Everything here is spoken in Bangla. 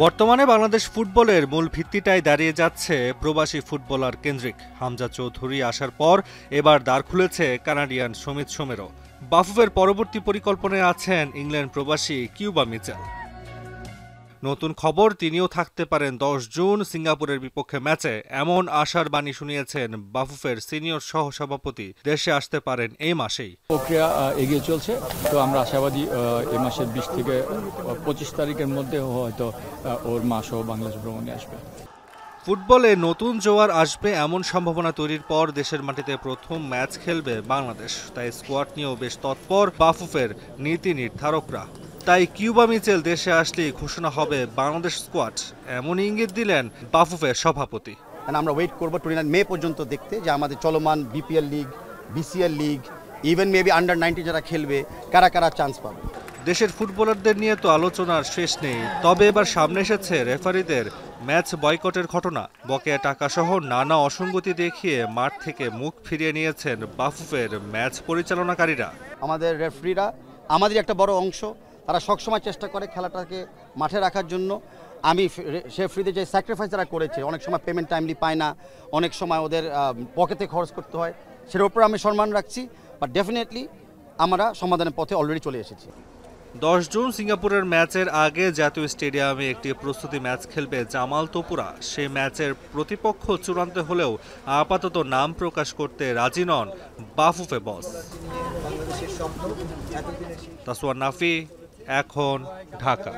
বর্তমানে বাংলাদেশ ফুটবলের মূল ভিত্তিটাই দাঁড়িয়ে যাচ্ছে প্রবাসী ফুটবলার কেন্দ্রিক। হামজা চৌধুরী আসার পর এবার দ্বার খুলেছে কানাডিয়ান সমিত সোমেরও। বাফুফের পরবর্তী পরিকল্পনায় আছেন ইংল্যান্ড প্রবাসী কিউবা মিচেল। নতুন খবর, তিনিও থাকতে পারেন 10 জুন সিঙ্গাপুরের বিপক্ষে ম্যাচে, এমন আশার বাণী শুনিয়েছেন বাফুফের সিনিয়র সহসভাপতি। দেশে আসতে পারেন এই মাসেই। প্রক্রিয়া এগিয়ে চলছে, তো আমরা আশাবাদী এই মাসের 20 থেকে 25 তারিখের মধ্যে হয়তো ওর মাসও বাংলাদেশ ভ্রমণে আসবে। ফুটবলে নতুন জোয়ার আসবে এমন সম্ভাবনা তৈরির পর দেশের মাটিতে প্রথম ম্যাচ খেলবে বাংলাদেশ। তাই স্কোয়াড নিয়েও বেশ তৎপর বাফুফের নীতি নির্ধারকরা। তাই কিউবা মিচেল দেশে আসলেই ঘোষণা হবে বাংলাদেশ স্কোয়াড, এমন ইঙ্গিত দিলেন বাফুফের সভাপতি। আমরা ওয়েট করবো 29 মে পর্যন্ত দেখতে যে আমাদের চলমান BPL league, BCL league, even maybe under nineteen যারা খেলবে কারা কারা চান্স পাবে। দেশের ফুটবলারদের নিয়ে তো আলোচনার শেষ নেই, তবে এবার সামনে এসেছে রেফারিদের ম্যাচ বয়কটের ঘটনা। বকেয়া টাকাসহ নানা অসঙ্গতি দেখিয়ে মাঠ থেকে মুখ ফিরিয়ে নিয়েছেন বাফুফের ম্যাচ পরিচালনাকারীরা। আমাদের রেফারিরা আমাদের একটা বড় অংশ, তারা সবসময় চেষ্টা করে খেলাটাকে মাঠে রাখার জন্য। আমি রেফারিদের যে স্যাক্রিফাইস যারা করেছে, অনেক সময় পেমেন্ট টাইমলি পায় না, অনেক সময় ওদের পকেটে খরচ করতে হয়, সেটার উপর আমি সম্মান রাখছি। বাট ডেফিনেটলি আমরা সমাধানের পথে অলরেডি চলে এসেছি। 10 জুন সিঙ্গাপুরের ম্যাচের আগে জাতীয় স্টেডিয়ামে একটি প্রস্তুতি ম্যাচ খেলবে জামাল তোপুরা। সেই ম্যাচের প্রতিপক্ষ চূড়ান্ত হলেও আপাতত নাম প্রকাশ করতে রাজি নন বাফুফে বস। তাসওয়ার নাফি, এখন, ঢাকা।